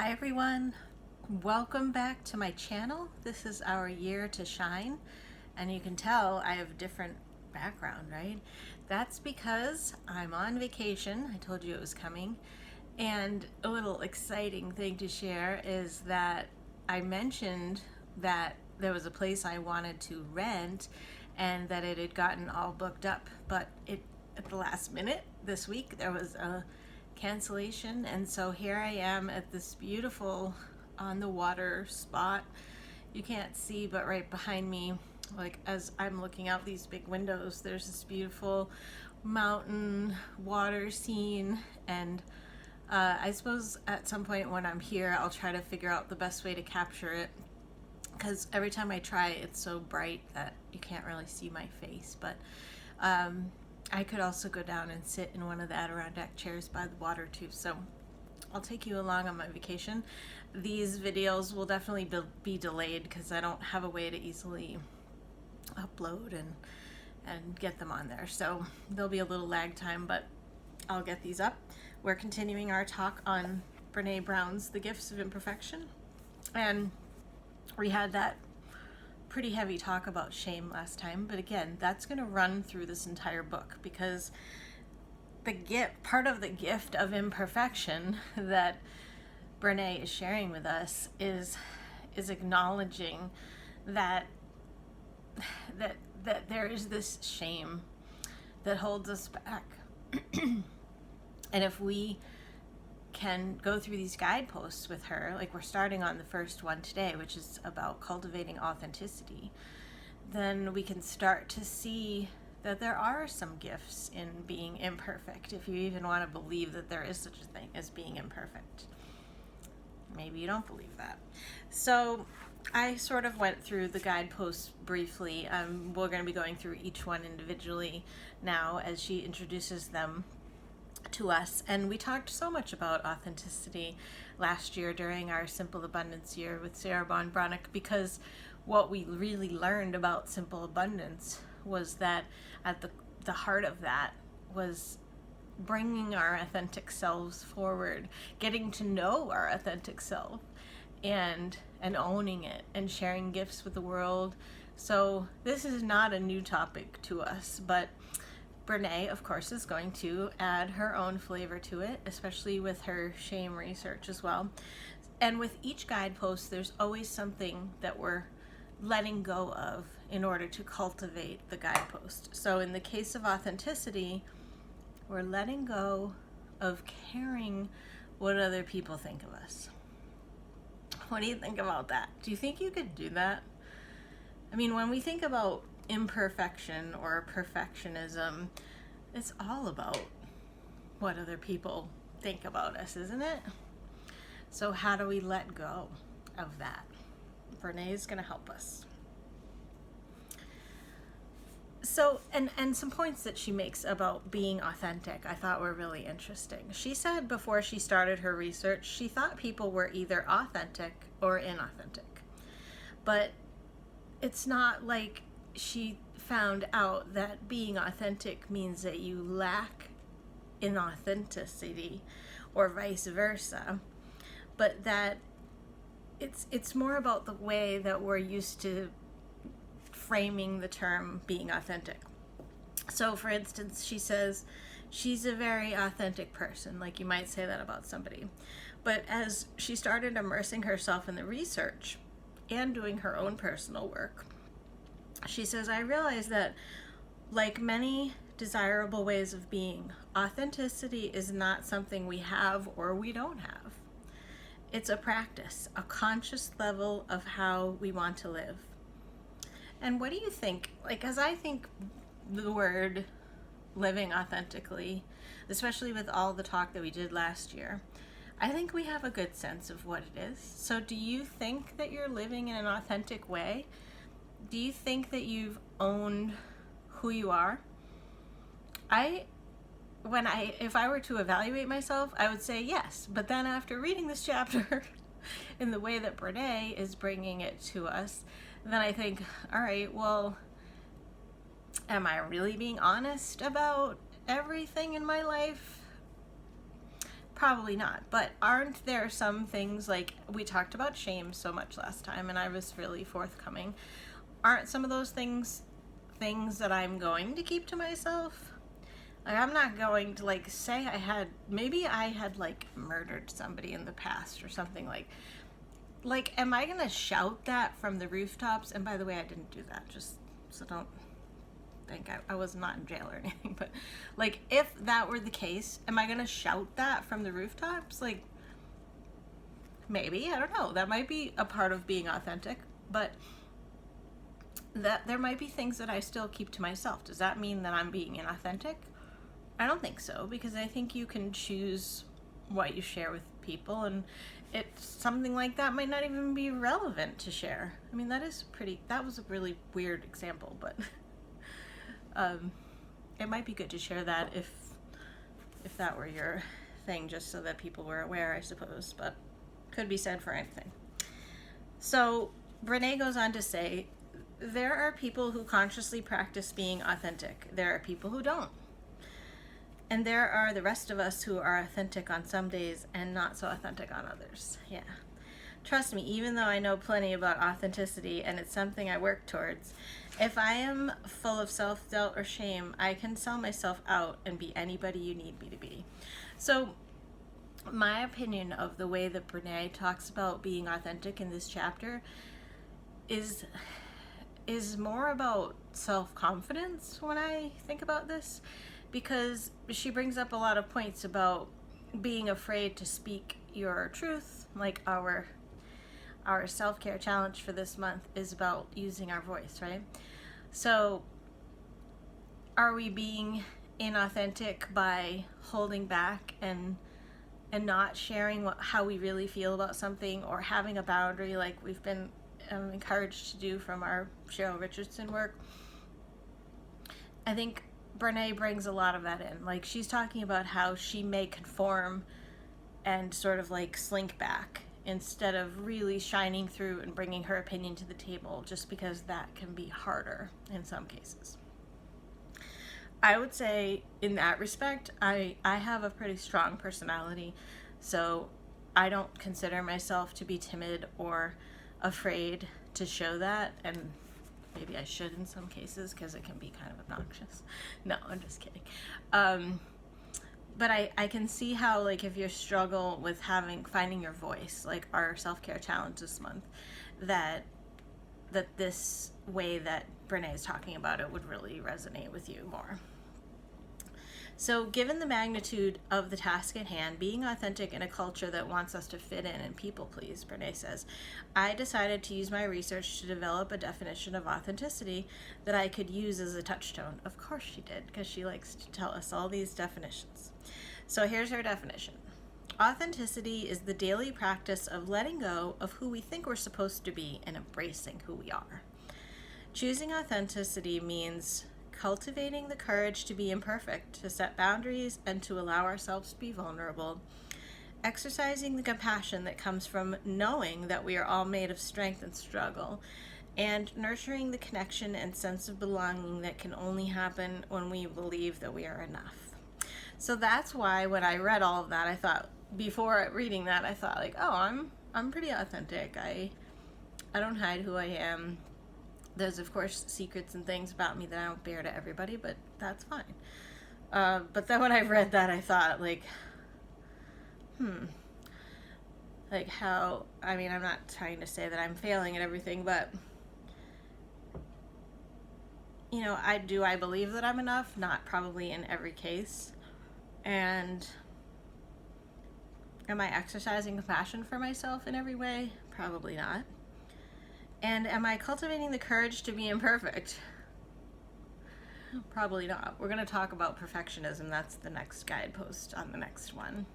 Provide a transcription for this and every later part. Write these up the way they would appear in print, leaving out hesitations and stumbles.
Hi everyone, welcome back to my channel. This is our year to shine, and you can tell I have a different background, right? That's because I'm on vacation. I told you it was coming, and a little exciting thing to share is that I mentioned that there was a place I wanted to rent and that it had gotten all booked up, but at the last minute this week there was a cancellation, and so here I am at this beautiful on the water spot. You can't see, but right behind me, like as I'm looking out these big windows, there's this beautiful mountain water scene. And I suppose at some point when I'm here I'll try to figure out the best way to capture it, because every time I try it's so bright that you can't really see my face. But I could also go down and sit in one of the Adirondack chairs by the water too. So I'll take you along on my vacation. These videos will definitely be delayed because I don't have a way to easily upload and get them on there. So there'll be a little lag time, but I'll get these up. We're continuing our talk on Brene Brown's The Gifts of Imperfection. And we had that pretty heavy talk about shame last time, but again, that's going to run through this entire book, because part of the gift of imperfection that Brene is sharing with us is acknowledging that there is this shame that holds us back. And if we can go through these guideposts with her, like we're starting on the first one today, which is about cultivating authenticity, then we can start to see that there are some gifts in being imperfect, if you even want to believe that there is such a thing as being imperfect. Maybe you don't believe that. So I sort of went through the guideposts briefly. We're going to be going through each one individually now as she introduces them to us. And we talked so much about authenticity last year during our Simple Abundance year with Sarah Ban Breathnach, because what we really learned about simple abundance was that at the heart of that was bringing our authentic selves forward, getting to know our authentic self, and owning it and sharing gifts with the world. So this is not a new topic to us, but Brene, of course, is going to add her own flavor to it, especially with her shame research as well. And with each guidepost, there's always something that we're letting go of in order to cultivate the guidepost. So in the case of authenticity, we're letting go of caring what other people think of us. What do you think about that? Do you think you could do that? I mean, when we think about imperfection or perfectionism, it's all about what other people think about us, isn't it? So how do we let go of that? Brene is going to help us. So, and some points that she makes about being authentic I thought were really interesting. She said before she started her research, she thought people were either authentic or inauthentic. But it's not like she found out that being authentic means that you lack in authenticity or vice versa, but that it's more about the way that we're used to framing the term being authentic. So for instance, she says she's a very authentic person, like you might say that about somebody. But as she started immersing herself in the research and doing her own personal work, she says, I realized that, like many desirable ways of being, authenticity is not something we have or we don't have. It's a practice, a conscious level of how we want to live. And what do you think? Like, as I think the word living authentically, especially with all the talk that we did last year, I think we have a good sense of what it is. So do you think that you're living in an authentic way? Do you think that you've owned who you are? If I were to evaluate myself, I would say yes. But then after reading this chapter in the way that Brene is bringing it to us, then I think, all right, well, am I really being honest about everything in my life? Probably not. But aren't there some things, like we talked about shame so much last time, and I was really forthcoming. Aren't some of those things that I'm going to keep to myself? Like, I'm not going to, like, say maybe I had, like, murdered somebody in the past or something, like, am I going to shout that from the rooftops? And by the way, I didn't do that, just so don't think I was not in jail or anything, but, like, if that were the case, am I going to shout that from the rooftops? Like, maybe, I don't know. That might be a part of being authentic, but that there might be things that I still keep to myself. Does that mean that I'm being inauthentic? I don't think so, because I think you can choose what you share with people, and something like that might not even be relevant to share. I mean, that was a really weird example, but it might be good to share that if that were your thing, just so that people were aware, I suppose, but could be said for anything. So Brene goes on to say, there are people who consciously practice being authentic. There are people who don't. And there are the rest of us who are authentic on some days and not so authentic on others. Yeah. Trust me, even though I know plenty about authenticity and it's something I work towards, if I am full of self-doubt or shame, I can sell myself out and be anybody you need me to be. So my opinion of the way that Brene talks about being authentic in this chapter is more about self-confidence when I think about this, because she brings up a lot of points about being afraid to speak your truth. Like our self-care challenge for this month is about using our voice, right? So are we being inauthentic by holding back and not sharing how we really feel about something, or having a boundary like we've been encouraged to do from our Cheryl Richardson work? I think Brene brings a lot of that in. Like, she's talking about how she may conform and sort of like slink back instead of really shining through and bringing her opinion to the table, just because that can be harder in some cases. I would say in that respect, I have a pretty strong personality, so I don't consider myself to be timid or afraid to show that, and maybe I should in some cases because it can be kind of obnoxious. No, I'm just kidding. But I can see how, like, if you struggle with finding your voice, like our self-care challenge this month, that this way that Brene is talking about it would really resonate with you more. So given the magnitude of the task at hand, being authentic in a culture that wants us to fit in and people please, Brene says, I decided to use my research to develop a definition of authenticity that I could use as a touchstone. Of course she did, because she likes to tell us all these definitions. So here's her definition. Authenticity is the daily practice of letting go of who we think we're supposed to be and embracing who we are. Choosing authenticity means cultivating the courage to be imperfect, to set boundaries, and to allow ourselves to be vulnerable. Exercising the compassion that comes from knowing that we are all made of strength and struggle. And nurturing the connection and sense of belonging that can only happen when we believe that we are enough. So that's why when I read all of that, I thought, before reading that, I thought, like, oh, I'm pretty authentic. I don't hide who I am. There's, of course, secrets and things about me that I don't bear to everybody, but that's fine. But then when I read that, I thought, like, like how, I mean, I'm not trying to say that I'm failing at everything, but, you know, I believe that I'm enough? Not probably in every case. And am I exercising compassion for myself in every way? Probably not. And am I cultivating the courage to be imperfect? Probably not. We're going to talk about perfectionism. That's the next guidepost on the next one.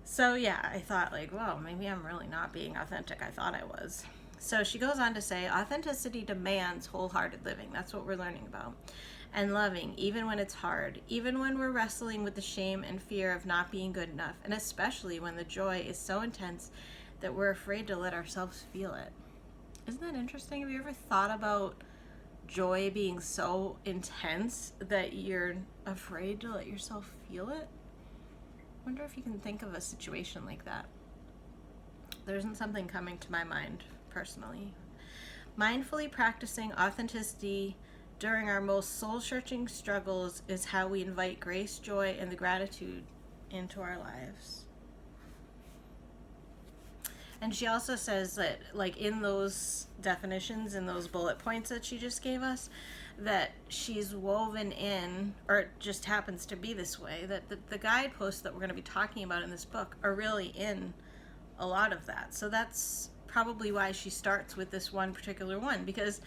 So yeah, I thought, like, well, maybe I'm really not being authentic. I thought I was. So she goes on to say, authenticity demands wholehearted living. That's what we're learning about. And loving, even when it's hard, even when we're wrestling with the shame and fear of not being good enough, and especially when the joy is so intense that we're afraid to let ourselves feel it. Isn't that interesting? Have you ever thought about joy being so intense that you're afraid to let yourself feel it? wonder if you can think of a situation like that. There isn't something coming to my mind personally. Mindfully practicing authenticity during our most soul-searching struggles is how we invite grace, joy, and the gratitude into our lives. And she also says that, like, in those definitions, in those bullet points that she just gave us, that she's woven in, or it just happens to be this way, that the guideposts that we're going to be talking about in this book are really in a lot of that. So that's probably why she starts with this one particular one, because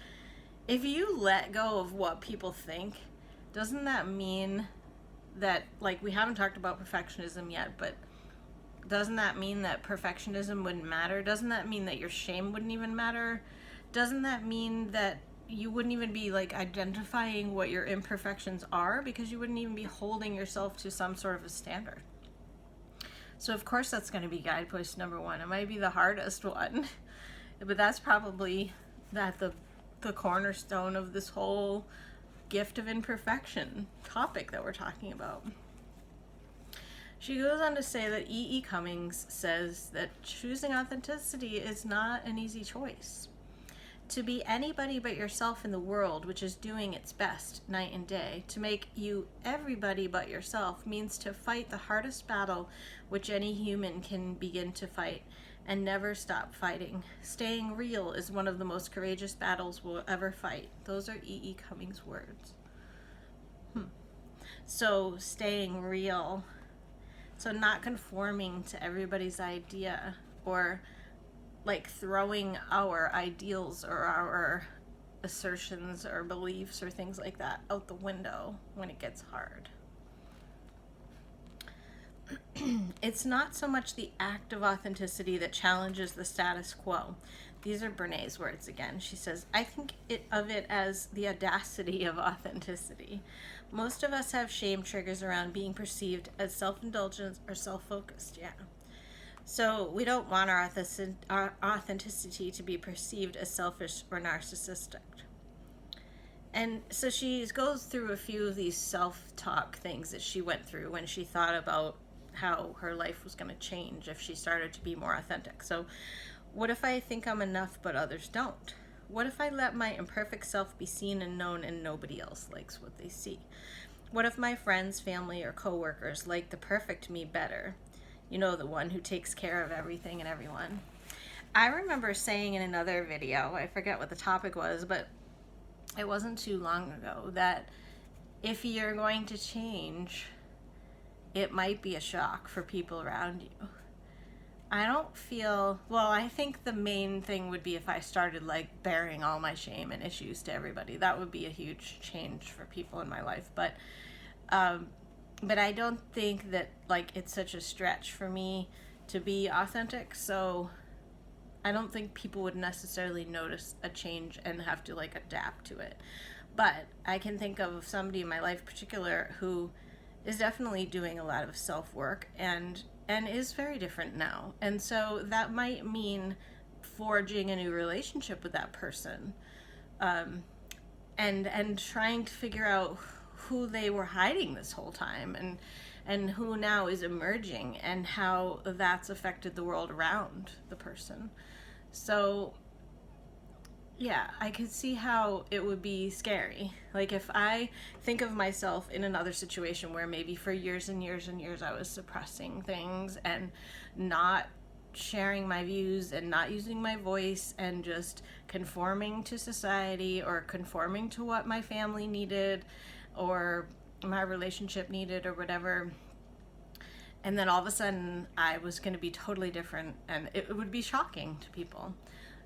if you let go of what people think, doesn't that mean that, like, we haven't talked about perfectionism yet, but doesn't that mean that perfectionism wouldn't matter? Doesn't that mean that your shame wouldn't even matter? Doesn't that mean that you wouldn't even be, like, identifying what your imperfections are, because you wouldn't even be holding yourself to some sort of a standard? So of course that's going to be guidepost number one. It might be the hardest one, but that's probably the cornerstone of this whole gift of imperfection topic that we're talking about. She goes on to say that E.E. Cummings says that choosing authenticity is not an easy choice. To be anybody but yourself in the world, which is doing its best night and day, to make you everybody but yourself, means to fight the hardest battle which any human can begin to fight, and never stop fighting. Staying real is one of the most courageous battles we'll ever fight. Those are E.E. Cummings' words. So staying real. So not conforming to everybody's idea, or like throwing our ideals or our assertions or beliefs or things like that out the window when it gets hard. It's not so much the act of authenticity that challenges the status quo. These are Brene's words again. She says, I think of it as the audacity of authenticity. Most of us have shame triggers around being perceived as self-indulgent or self-focused, So we don't want our authenticity to be perceived as selfish or narcissistic. And so she goes through a few of these self-talk things that she went through when she thought about how her life was going to change if she started to be more authentic. So what if I think I'm enough but others don't? What if I let my imperfect self be seen and known and nobody else likes what they see? What if my friends, family, or coworkers like the perfect me better? You know, the one who takes care of everything and everyone. I remember saying in another video, I forget what the topic was, but it wasn't too long ago, that if you're going to change, it might be a shock for people around you. I think the main thing would be if I started like bearing all my shame and issues to everybody. That would be a huge change for people in my life. But I don't think that like it's such a stretch for me to be authentic. So I don't think people would necessarily notice a change and have to like adapt to it. But I can think of somebody in my life in particular who is definitely doing a lot of self-work and is very different now. And so that might mean forging a new relationship with that person, and trying to figure out who they were hiding this whole time, and who now is emerging, and how that's affected the world around the person. So yeah, I could see how it would be scary. Like if I think of myself in another situation where maybe for years and years and years I was suppressing things and not sharing my views and not using my voice and just conforming to society or conforming to what my family needed or my relationship needed or whatever, and then all of a sudden I was going to be totally different, and it would be shocking to people.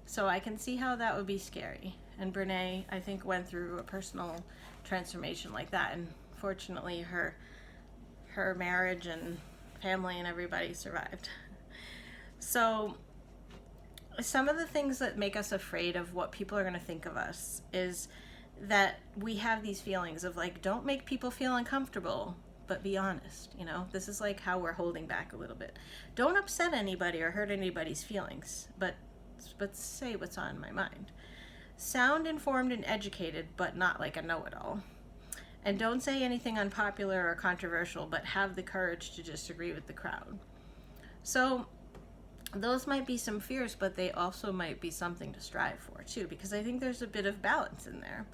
So I can see how that would be scary. And Brene, I think, went through a personal transformation like that. And fortunately, her marriage and family and everybody survived. So some of the things that make us afraid of what people are going to think of us is that we have these feelings of like, don't make people feel uncomfortable, but be honest. This is like how we're holding back a little bit. Don't upset anybody or hurt anybody's feelings, but say what's on my mind. Sound informed and educated, but not like a know-it-all. And don't say anything unpopular or controversial, but have the courage to disagree with the crowd. So those might be some fears, but they also might be something to strive for too, because I think there's a bit of balance in there.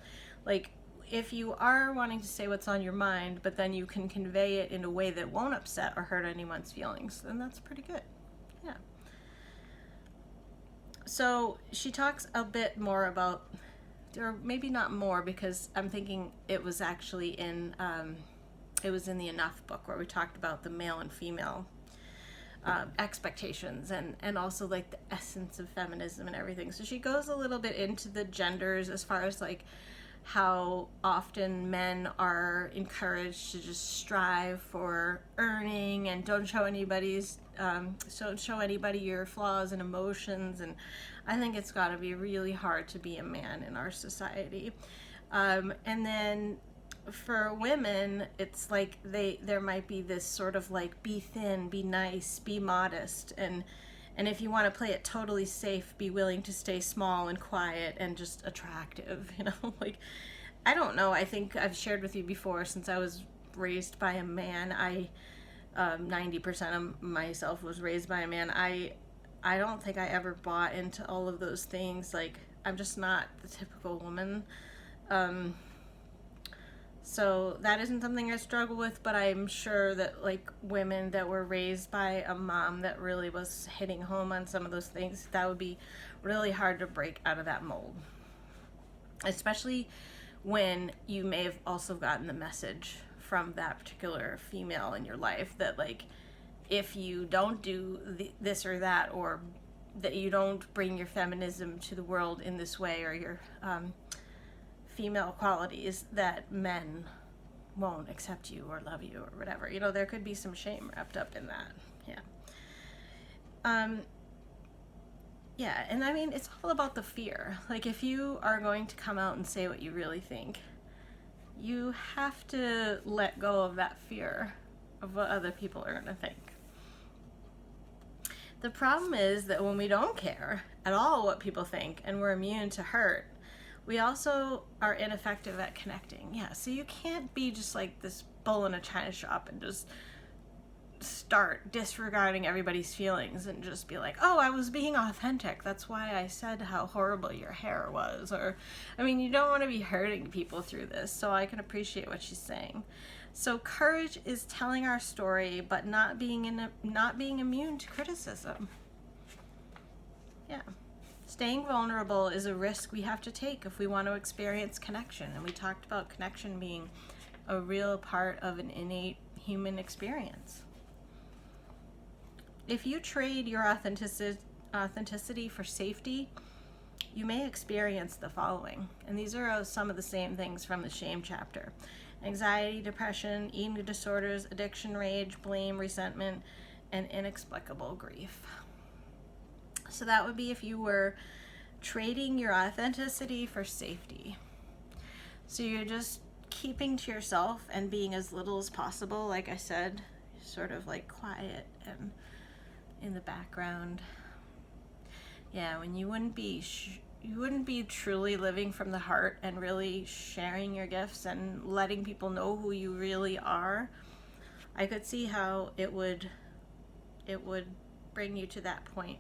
Like, if you are wanting to say what's on your mind, but then you can convey it in a way that won't upset or hurt anyone's feelings, then that's pretty good. Yeah. So she talks a bit more about, or maybe not more, because I'm thinking it was actually in, it was in the Enough book where we talked about the male and female expectations and also like the essence of feminism and everything. So she goes a little bit into the genders as far as like how often men are encouraged to just strive for earning and don't show anybody your flaws and emotions. And I think it's got to be really hard to be a man in our society. And then for women, it's like there might be this sort of like, be thin, be nice, be modest, and if you want to play it totally safe, be willing to stay small and quiet and just attractive, you know. Like, I don't know, I think I've shared with you before, since I was raised by a man, 90% of myself was raised by a man. I don't think I ever bought into all of those things. Like, I'm just not the typical woman. So that isn't something I struggle with, but I'm sure that like women that were raised by a mom that really was hitting home on some of those things, that would be really hard to break out of that mold. Especially when you may have also gotten the message from that particular female in your life that like, if you don't do this or that, or that you don't bring your feminism to the world in this way, or your female qualities, that men won't accept you or love you or whatever. You know, there could be some shame wrapped up in that. Yeah. Yeah, and I mean, it's all about the fear. Like, if you are going to come out and say what you really think, you have to let go of that fear of what other people are going to think. The problem is that when we don't care at all what people think and we're immune to hurt, we also are ineffective at connecting. Yeah, so you can't be just like this bull in a china shop and just start disregarding everybody's feelings and just be like, oh, I was being authentic. That's why I said how horrible your hair was. Or, I mean, you don't want to be hurting people through this, so I can appreciate what she's saying. So courage is telling our story, but not being immune to criticism. Yeah. Staying vulnerable is a risk we have to take if we want to experience connection. And we talked about connection being a real part of an innate human experience. If you trade your authenticity for safety, you may experience the following. And these are some of the same things from the shame chapter: anxiety, depression, eating disorders, addiction, rage, blame, resentment, and inexplicable grief. So that would be if you were trading your authenticity for safety. So you're just keeping to yourself and being as little as possible, like I said, sort of like quiet and in the background. Yeah, when you wouldn't be truly living from the heart and really sharing your gifts and letting people know who you really are. I could see how it would bring you to that point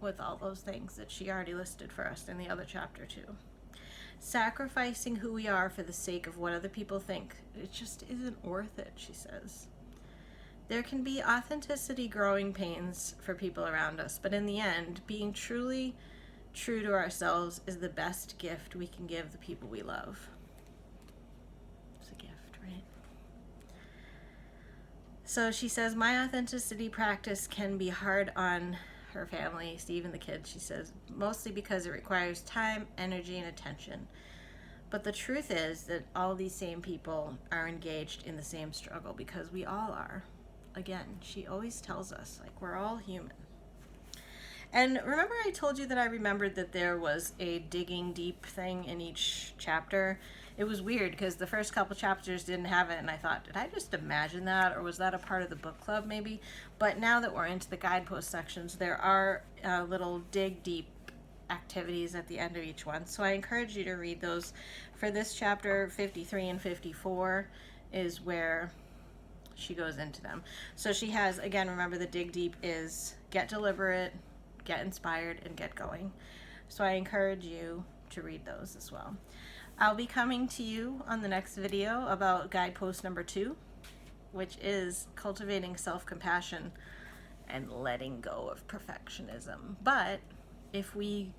with all those things that she already listed for us in the other chapter too. Sacrificing who we are for the sake of what other people think, it just isn't worth it, she says. There can be authenticity growing pains for people around us, but in the end, being truly true to ourselves is the best gift we can give the people we love. It's a gift, right? So she says, my authenticity practice can be hard on her family, Steve and the kids, she says, mostly because it requires time, energy, and attention. But the truth is that all these same people are engaged in the same struggle, because we all are. Again, she always tells us, like, we're all human. And remember I told you that I remembered that there was a digging deep thing in each chapter? It was weird because the first couple chapters didn't have it, and I thought, did I just imagine that, or was that a part of the book club maybe? But now that we're into the guidepost sections, there are little dig deep activities at the end of each one. So I encourage you to read those. For this chapter, 53 and 54 is where she goes into them. So she has, again, remember the dig deep is get deliberate, get inspired, and get going. So I encourage you to read those as well. I'll be coming to you on the next video about guidepost number 2, which is cultivating self-compassion and letting go of perfectionism. But if we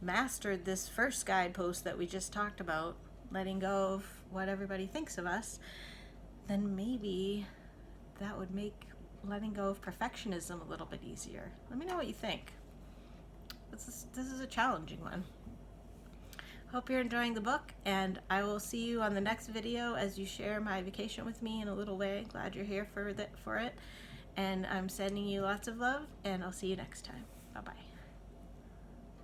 mastered this first guidepost that we just talked about, letting go of what everybody thinks of us, then maybe that would make letting go of perfectionism a little bit easier. Let me know what you think. This is a challenging one. Hope you're enjoying the book, and I will see you on the next video as you share my vacation with me in a little way. Glad you're here for it. And I'm sending you lots of love, and I'll see you next time. Bye-bye.